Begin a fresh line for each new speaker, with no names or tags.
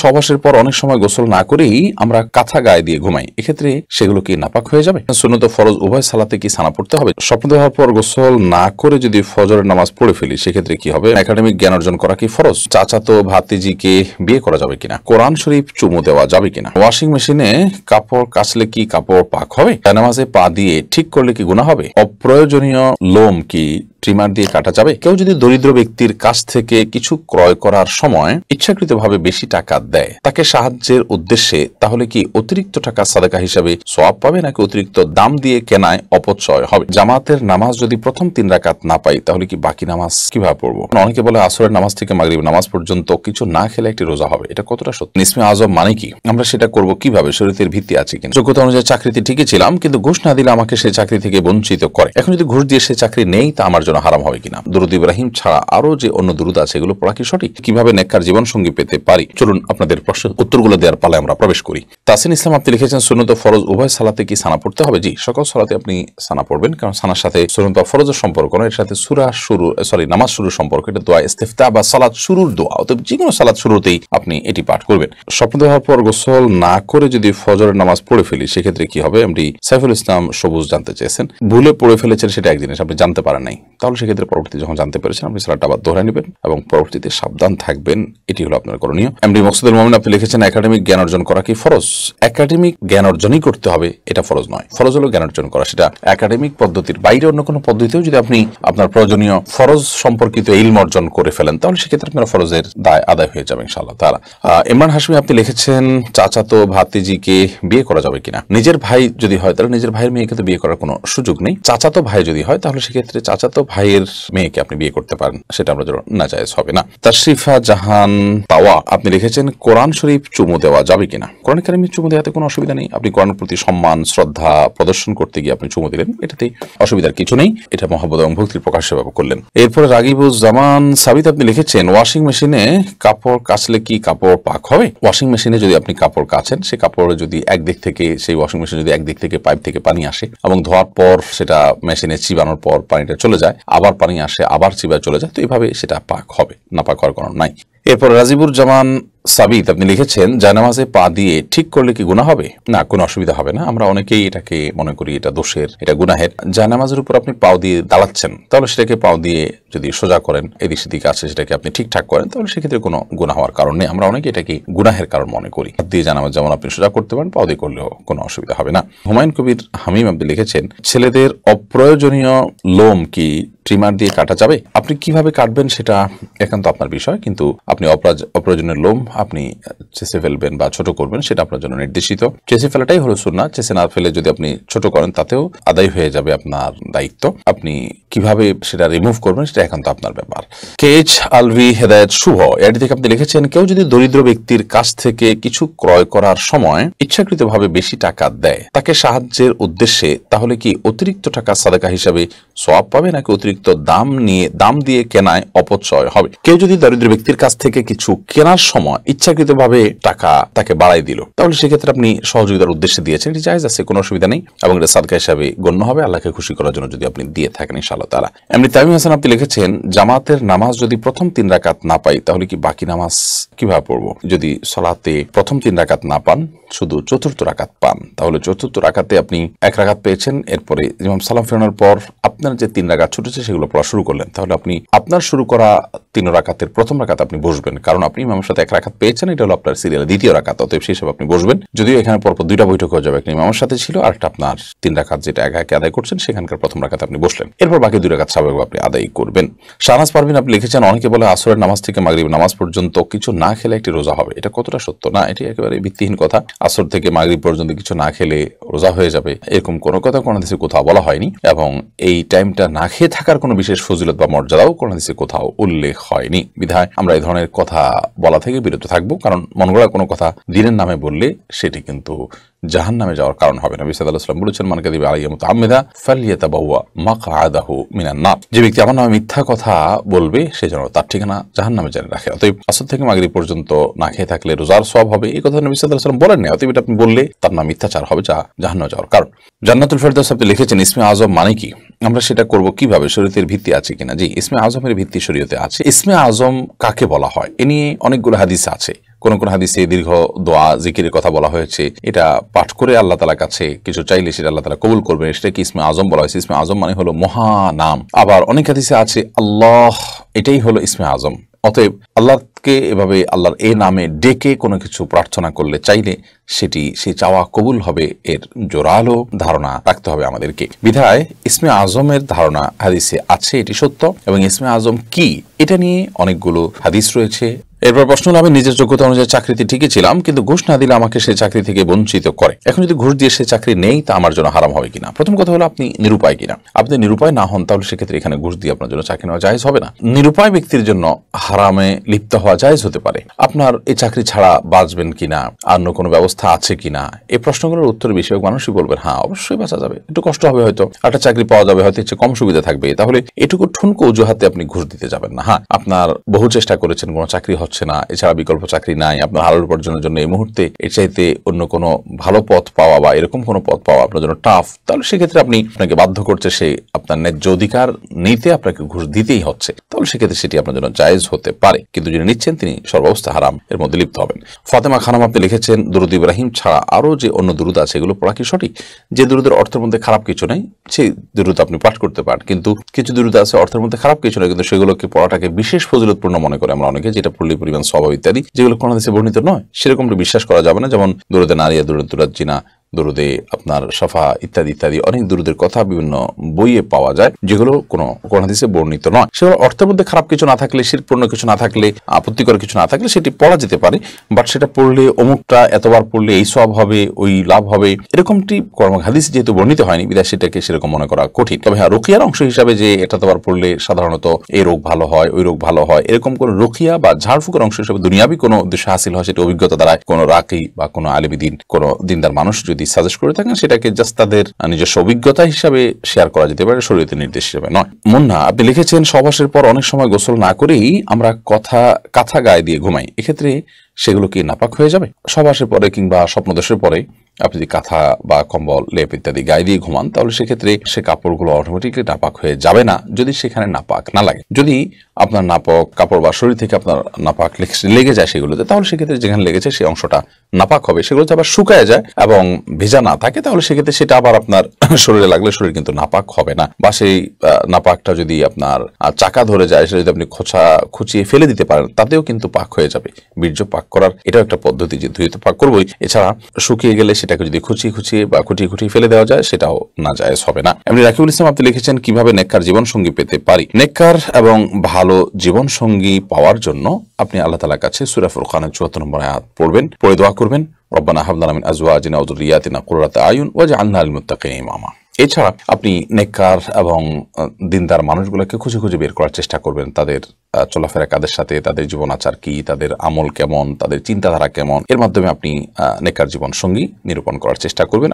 সহবাসের পর অনেক সময় গোসল না করেই আমরা কাঁথা গায়ে দিয়ে ঘুমাই, এক্ষেত্রে সেগুলো কি নাপাক হয়ে যাবে? সুন্নত ফরজ উভয় সালাতে কি সানা পড়তে হবে? স্বপ্ন দেওয়ার পর গোসল না করে যদি ফজরের নামাজ পড়ে ফেলি সেক্ষেত্রে কি হবে? একাডেমিক জ্ঞান অর্জন করা কি ফরজ? চাচাতো ভাতিজিকে বিয়ে করা যাবে কিনা? কোরআন শরীফ চুমু দেওয়া যাবে কিনা? ওয়াশিং মেশিনে কাপড় কাচলে কি কাপড় পাক হবে? নামাজে পা দিয়ে ঠিক করলে কি গুনাহ হবে? অপ্রয়োজনীয় লোম কি ট্রিমার দিয়ে কাটা যাবে? কেউ যদি দরিদ্র ব্যক্তির কাছ থেকে কিছু ক্রয় করার সময় ইচ্ছাকৃতভাবে বেশি টাকা দেয় তাকে সাহায্যের উদ্দেশ্যে, তাহলে কি অতিরিক্ত টাকা সাদাকা হিসাবে সওয়াব পাবে নাকি অতিরিক্ত দাম দিয়ে কেনায় অপচয় হবে? জামাতের নামাজ যদি প্রথম 3 রাকাত না পাই তাহলে কি বাকি নামাজ কিভাবে পড়বো? অনেকে বলে আসরের নামাজ থেকে মাগরিব নামাজ পর্যন্ত কিছু না খেলে একটি রোজা হবে, এটা কতটা সত্যি? ইসমে আজম মানে কি? আমরা সেটা করব কিভাবে? শরীয়তের ভিত্তি আছে কিনা? যোগ্যতা অনুযায়ী চাকরিতে ঠিকই ছিলাম, কিন্তু ঘুষ না দিলে আমাকে সেই চাকরি থেকে বঞ্চিত করে। এখন যদি ঘুষ দিয়ে সে চাকরি নেই তা আমার হারাম হবে কিনা? দুরুদ ইব্রাহিম ছাড়া আরো যে অন্য দুরুদ আছে এগুলো পড়া কি সঠিক? কিভাবে নেককার জীবন সঙ্গী পেতে পারি? চলুন আপনাদের প্রশ্ন উত্তরগুলো দেওয়ার পালে আমরা প্রবেশ করি। তাসিন ইসলাম আপনি লিখেছেন সুন্নত ফরজ উভয় সালাতে কি সানা পড়তে হবে? জি, সকল সালাতে আপনি সানা পড়বেন, কারণ সানার সাথে সুন্নত বা ফরজের সম্পর্ক নয়, এর সাথে নামাজ শুরুর সম্পর্ক। এটা দোয়া ইস্তিফতা বা সালাত শুরুর দোয়া, অতএব যে কোনো সালাত শুরুতেই আপনি এটি পাঠ করবেন। স্বপ্ন দেওয়ার পর গোসল না করে যদি ফজরের নামাজ পড়ে ফেলি সেক্ষেত্রে কি হবে? আপনি সাইফুল ইসলাম সবুজ জানতে চেয়েছেন। ভুলে পড়ে ফেলেছেন সেটা এক জিনিস, আপনি জানতে পারেন নাই, তাহলে সেক্ষেত্রে পরবর্তী যখন জানতে পেরেছেন আপনি সালাতটা আবার দোহরায় নেবেন এবং পরবর্তীতে সাবধান থাকবেন, এটি হলো আপনার করণীয়। এমডি মকসুদুল মোমিন আপনি লিখেছেন একাডেমিক জ্ঞান অর্জন করা কি ফরজ? একাডেমিক জ্ঞান অর্জনই করতে হবে, এটা ফরজ নয়। ফরজ হলো জ্ঞান অর্জন করা, সেটা একাডেমিক পদ্ধতির বাইরে অন্য কোনো পদ্ধতিতেও যদি আপনি আপনার প্রয়োজনীয় ফরজ সম্পর্কিত ইলম অর্জন করে ফেলেন তাহলে সেক্ষেত্রে আপনার ফরজের দায় আদায় হয়ে যাবে ইনশাআল্লাহ তাআলা। ইমরান হাশমি আপনি লিখেছেন চাচাতো ভাতিজিকে বিয়ে করা যাবে কিনা? নিজের ভাই যদি হয় তাহলে নিজের ভাইয়ের মেয়েকে তো বিয়ে করার কোনো সুযোগ নেই। চাচাতো ভাই যদি হয় তাহলে সেক্ষেত্রে চাচাতো ভাইয়ের মেয়েকে আপনি বিয়ে করতে পারেন, সেটা আমরা নাজায়েজ হবে না। তাশরিফা জাহান তাওয়া আপনি লিখেছেন কোরআন শরীফ চুমু দেওয়া যাবে কিনা? কোরআন কারিমে চুমু দেওয়াতে কোনো অসুবিধা নেই। আপনি কোরআনের প্রতি সম্মান শ্রদ্ধা প্রদর্শন করতে গিয়ে আপনি চুমু দিলেন, এটাতে অসুবিধার কিছু নেই, এটা মহব্বত এবং ভক্তির প্রকাশ সেভাবে করলেন। এরপরে রাগিবুজ্জামান সাবিত আপনি লিখেছেন ওয়াশিং মেশিনে কাপড় কাচলে কি কাপড় পাক হবে? ওয়াশিং মেশিনে যদি আপনি কাপড় কাচেন, সেই কাপড়ে যদি একদিক থেকে সেই ওয়াশিং মেশিন যদি একদিক থেকে পাইপ থেকে পানি আসে এবং ধোয়ার পর সেটা মেশিনে চিবানোর পর পানিটা চলে যায়, আবার পানি আসে আবার চিবায় চলে যায়, তো এইভাবে সেটা পাক হবে, না পাক হওয়ার কারণ নাই। এরপর রাজিবুর জামান সাবিত আপনি লিখেছেন জায়নামাজে পা দিয়ে ঠিক করলে কি গুনাহ হবে? না, কোনো অসুবিধা হবে না। আমরা অনেকেই এটাকে মনে করি এটা দোষের, এটা গুনাহের। জায়নামাজের উপর আপনি পাও দিয়ে দাঁড়াচ্ছেন, তাহলে সেটাকে পাও দিয়ে যদি সোজা করেন, এদিক সেদিকে আছে সেটাকে আপনি ঠিকঠাক করেন, তাহলে সেক্ষেত্রে কোনো গুনাহ হওয়ার কারণ নেই। আমরা অনেকে এটাকে গুনাহের কারণ মনে করি। হাত দিয়ে জায়নামাজ যেমন আপনি সোজা করতে পারেন, পাও দিয়ে করলেও কোনো অসুবিধা হবে না। হুমায়ুন কবির হামিম আপনি লিখেছেন ছেলেদের অপ্রয়োজনীয় লোম কি ট্রিমার দিয়ে কাটা যাবে? আপনি কিভাবে কাটবেন সেটা একান্ত আপনার বিষয়, কিন্তু আপনি অপ্রয়োজনীয় লোম আপনি চেঁচে ফেলবেন বা ছোট করবেন সেটা আপনার জন্য নির্দেশিত। চেঁচে ফেলাটাই হলো সুন্নাহ। চেঁচে না ফেলে যদি আপনি ছোট করেন তাতেও আদায় হয়ে যাবে আপনার দায়িত্ব। আপনি কিভাবে সেটা রিমুভ করবেন সেটা একান্ত আপনার ব্যাপার। কেচ আলভি হেদায়েত শুভ এর থেকে আপনি লিখেছেন কেউ যদি দরিদ্র ব্যক্তির কাছ থেকে কিছু ক্রয় করার সময় ইচ্ছাকৃতভাবে বেশি টাকা দেয় তাকে সাহায্যের উদ্দেশ্যে, তাহলে কি অতিরিক্ত টাকা সাদাকা হিসাবে সওয়াব পাবে নাকি অতিরিক্ত দাম দিয়ে কেনায় অপচয় হবে? কেউ যদি দরিদ্র ব্যক্তির কাছ থেকে কিছু কেনার সময় ইচ্ছাকৃতভাবে টাকা তাকে বাড়াই দিল, তাহলে সেক্ষেত্রে আপনি সহযোগিতার উদ্দেশ্যে দিয়েছেন, এটি জায়েজ আছে, কোনো অসুবিধা নেই এবং এটা সাদকা হিসাবে গণ্য হবে আল্লাহকে খুশি করার জন্য যদি আপনি দিয়ে থাকেন ইনশাআল্লাহ তাআলা। এমনি তামিম হাসান আপনি লিখেছেন জামাতের নামাজ যদি প্রথম 3 রাকাত না পাই তাহলে কি বাকি নামাজ কিভাবে পড়বো? যদি সালাতে প্রথম 3 রাকাত না পান, শুধু চতুর্থ রাকাত পান, তাহলে চতুর্থ রাকাতে আপনি 1 রাকাত পেয়েছেন, এরপরে ইমাম সালাম ফেরানোর পর আপনার যে 3 রাকাত ছুটেছে সেগুলো পড়া শুরু করলেন, তাহলে আপনি আপনার শুরু করা 3 রাকাতের প্রথম রাকাত আপনি বসবেন, কারণ আপনি ইমামের সাথে 1 রাকাত পেয়েছেন, এটা হলো আপনার সিরিয়ালের দ্বিতীয় রাকাত, অতএব সেই হিসাবে আপনি বসবেন। যদিও এখানে পরপর 2টা বৈঠক হয়ে যাবে, একটা ইমামের সাথে ছিল আর একটা আপনার 3 রাকাত যেটা একা একা আদায় করছেন সেখানকার প্রথম রাকাত আপনি বসলেন, এরপর বাকি 2 রাকাত স্বাভাবিকভাবে আপনি আদায় করবেন। শাহনাজ পারভিন আপনি লিখেছেন অনেকে বলে আসরের নামাজ থেকে মাগরিব নামাজ পর্যন্ত কিছু না খেলে একটি রোজা হবে, এটা কতটা সত্য? না, এটি একেবারে ভিত্তিহীন কথা। আসর থেকে মাগরিব পর্যন্ত কিছু না খেলে রোজা হয়ে যাবে এরকম কোনো কথা কোন হাদিসে কোথাও বলা হয়নি, এবং এই টাইমটা না খেয়ে থাকার কোনো বিশেষ ফজিলত বা মর্যাদাও কোন হাদিসে কোথাও উল্লেখ হয়নি। বিধায় আমরা এই ধরনের কথা বলা থেকে বিরত থাকবো, কারণ মন গড়া কোনো কথা দিনের নামে বললে সেটি কিন্তু জাহান্নামে যাওয়ার কারণ হবে। নবী সাল্লাল্লাহু আলাইহি ওয়াসাল্লাম বলেছেন মান কাযিবা আলাইয়া মুতাআম্মিদা ফালইয়াতাবাওয়া মাকআদাহু মিনান নার, যে ব্যক্তি আমার নামে মিথ্যা কথা বলবে সে যেন তার ঠিকানা জাহান্নামে জেনে রাখে। অতএব আসর থেকে মাগরিব পর্যন্ত না খেয়ে থাকলে রোজার সওয়াব হবে, এই কথা নবী সাল্লাল্লাহু আলাইহি ওয়াসাল্লাম বলেন না, অতএব এটা আপনি বললে তার নাম মিথ্যাচার হবে, যা জাহান্নামে যাওয়ার কারণ। জান্নাতুল ফেরদাউস আপনি লিখেছেন ইসমে আজম মানে কি? আমরা সেটা করব কিভাবে? শরীয়তের ভিত্তি আছে কিনা? জি, ইসমে আজমের ভিত্তি শরীয়তে আছে। ইসমে আজম কাকে বলা হয় এ নিয়ে অনেকগুলো হাদিস আছে। কোন কোন হাদিসে দীর্ঘ দোয়া জিকিরের কথা বলা হয়েছে, এটা পাঠ করে আল্লাহ তাআলার কাছে কিছু চাইলে সেটা আল্লাহ তাআলা কবুল করবেন, সেটাকে ইসমে আজম বলা হয়েছে। ইসমে আজম মানে হলো মহানাম। আবার অনেক হাদিসে আছে আল্লাহ, এটাই হলো ইসমে আজম। অতএব আল্লাহকে এভাবে আল্লাহর এ নামে ডেকে কোনো কিছু প্রার্থনা করলে চাইলে সেটি সেই চাওয়া কবুল হবে, এর জোরালো ধারণা রাখতে হবে আমাদেরকে। বিধায় ইসমে আজমের ধারণা হাদিসে আছে, এটি সত্য। এবং ইসমে আজম কি এটা নিয়ে অনেকগুলো হাদিস রয়েছে। এরপর প্রশ্ন হলো, আমি নিজের যোগ্যতা অনুযায়ী চাকরিতে ঠিকই ছিলাম, কিন্তু ঘুষ না দিলে আমাকে সেই চাকরি থেকে বঞ্চিত করে। এখন যদি ঘুষ দিয়ে সে চাকরি নেই, তা আমার জন্য হারাম হবে কিনা? প্রথম কথা হলো, আপনি নিরুপায় কিনা। আপনি নিরুপায় না হন তাহলে সেক্ষেত্রে এখানে ঘুষ দিয়ে আপনার জন্য চাকরি নেওয়া জায়েজ হবে না। নিরুপায় ব্যক্তির জন্য হারামে লিপ্ত হওয়া জায়েজ হতে পারে। আপনার এই চাকরি ছাড়া বাঁচবেন কিনা, অন্য কোনো ব্যবস্থা আছে কিনা, এই প্রশ্নগুলোর উত্তরে বেশিরভাগ মানুষই বলবেন হ্যাঁ, অবশ্যই বাঁচা যাবে, একটু কষ্ট হবে, হয়তো একটা চাকরি পাওয়া যাবে, হয়তো একটু কম সুবিধা থাকবে। তাহলে এটুকু ঠুনকো অজুহাতে আপনি ঘুষ দিতে যাবেন না। হ্যাঁ, আপনার বহু চেষ্টা করেছেন, কোনো চাকরি হচ্ছে না, এছাড়া বিকল্প চাকরি নাই, আপনার হালাল উপার্জনের জন্য এই মুহূর্তে এর চাইতে অন্য কোনো ভালো পথ পাওয়া বা এরকম কোনো পথ পাওয়া আপনার জন্য টাফ, তাহলে সেক্ষেত্রে আপনাকে বাধ্য করছে সে আপনার ন্যায্য অধিকার নিতে আপনাকে ঘুষ দিতেই হচ্ছে, তাহলে সেক্ষেত্রে সেটি আপনার জন্য জায়েজ হতে পারে। কিন্তু যিনি নিচ্ছেন তিনি সর্বাবস্থা হারাম এর মধ্যে লিপ্ত হবেন। ফাতেমা খানম আপনি লিখেছেন, দুরুদ ইব্রাহিম ছাড়া আরো যে অন্য দুরুদ আছে এগুলো পড়া কি সঠিক? যে দুরুদের অর্থের মধ্যে খারাপ কিছু নেই সেই দুরুদ আপনি পাঠ করতে পারেন, কিন্তু কিছু দুরুদ আছে অর্থের মধ্যে খারাপ কিছু নেই, কিন্তু সেগুলোকে পড়াটাকে বিশেষ ফজিলতপূর্ণ মনে করে আমরা অনেকে, যেটা পড়লে পরিমাণ স্বভাব ইত্যাদি, যেগুলো কোন হাদিসে বর্ণিত নয়, সেরকমটা বিশ্বাস করা যাবে না। যেমন দুরুদে নারিয়া, দুরুদ তুরাজ্জিনা, দুরুদে আপনার সফা ইত্যাদি ইত্যাদি অনেক দুরুদের কথা বিভিন্ন বইয়ে পাওয়া যায়, যেগুলো কোনো হাদিসে বর্ণিত নয়। সেগুলো অর্থের মধ্যে খারাপ কিছু না থাকলে, শিরকপূর্ণ কিছু না থাকলে, আপত্তিকর কিছু না থাকলে সেটি পড়া যেতে পারে। বাট সেটা পড়লে অমুকটা এতবার পড়লে এই সওয়াব হবে, ওই লাভ হবে, এরকমটি হাদিস যেহেতু বর্ণিত হয়নি বিধায় সেটাকে সেরকম মনে করা কঠিন। তবে হ্যাঁ, রুকিয়ার অংশ হিসাবে যে এটা এতবার পড়লে সাধারণত এই রোগ ভালো হয়, ওই রোগ ভালো হয়, এরকম কোন রুকিয়া বা ঝাড়ফুকের অংশ হিসাবে দুনিয়াবি কোনো উদ্দেশ্য হাসিল হয়, সেটা অভিজ্ঞতা দ্বারা কোনো রাকি বা কোনো আলিম দ্বীন, কোনো দিনদার মানুষ যদি সাজেস্ট করে থাকেন, সেটাকে জাস্ট তাদের নিজস্ব অভিজ্ঞতা হিসাবে শেয়ার করা যেতে পারে, শরীয়তের নির্দেশ হিসেবে নয়। মুন্না আপনি লিখেছেন, সহবাসের পর অনেক সময় গোসল না করেই আমরা কাঁথা গায়ে দিয়ে ঘুমাই, এক্ষেত্রে সেগুলো কি নাপাক হয়ে যাবে? সহবাসের পরে কিংবা স্বপ্নদোষের পরে আপনি যদি কাঁথা বা কম্বল, লেপ ইত্যাদি গায়ে দিয়ে ঘুমান, তাহলে সেক্ষেত্রে সে কাপড়গুলো অটোমেটিকলি নাপাক হয়ে যাবে না, যদি সেখানে নাপাক না লাগে। যদি আপনার নাপাক কাপড় বা শরীর থেকে আপনার নাপাক লেগে যায় সেগুলোতে, তাহলে সেক্ষেত্রে যেখানে লেগেছে সেই অংশটা নাপাক হবে। সেগুলোতে আবার শুকায় যায় এবং ভেজা না থাকে, তাহলে সেক্ষেত্রে সেটা আবার আপনার শরীরে লাগলে শরীর কিন্তু নাপাক হবে না। বা সেই নাপাকটা যদি আপনার চাকা ধরে যায়, সেটা যদি আপনি খুঁচিয়ে ফেলে দিতে পারেন, তাতেও কিন্তু পাক হয়ে যাবে। বীর্য পাক করার এটাও একটা পদ্ধতি, যে ধুয়ে তো পাক করবোই, এছাড়া শুকিয়ে গেলে সেটাকে যদি খুঁচিয়ে বা খুঁটিয়ে ফেলে দেওয়া যায়, সেটাও না জায়েজ হবে না। এমনি রাকিবুল ইসলাম আপনি লিখেছেন, কিভাবে নেককার জীবন সঙ্গী পেতে পারি? নেককার এবং ভালো জীবন সঙ্গী পাওয়ার জন্য আপনি আল্লাহ তাআলার কাছে সূরা ফুরকানের 74 নম্বর আয়াত পড়বেন, পড়ে দোয়া করবেন, রব্বানা হাব লানা মিন আজওয়াজিনা ওয়া যুররিয়াতিনা কুররাতা আয়ুন ওয়াজআলনা লিল মুত্তাকিনা ইমামা। এছাড়া আপনি নেককার এবং দিনদার মানুষগুলোকে খুঁজে বের করার চেষ্টা করবেন, তাদের চলাফেরা কাদের সাথে, তাদের জীবন আচার কি, তাদের আমল কেমন, তাদের চিন্তাধারা কেমন, এর মাধ্যমে আপনি নেককার জীবন সঙ্গী নিরূপণ করার চেষ্টা করবেন।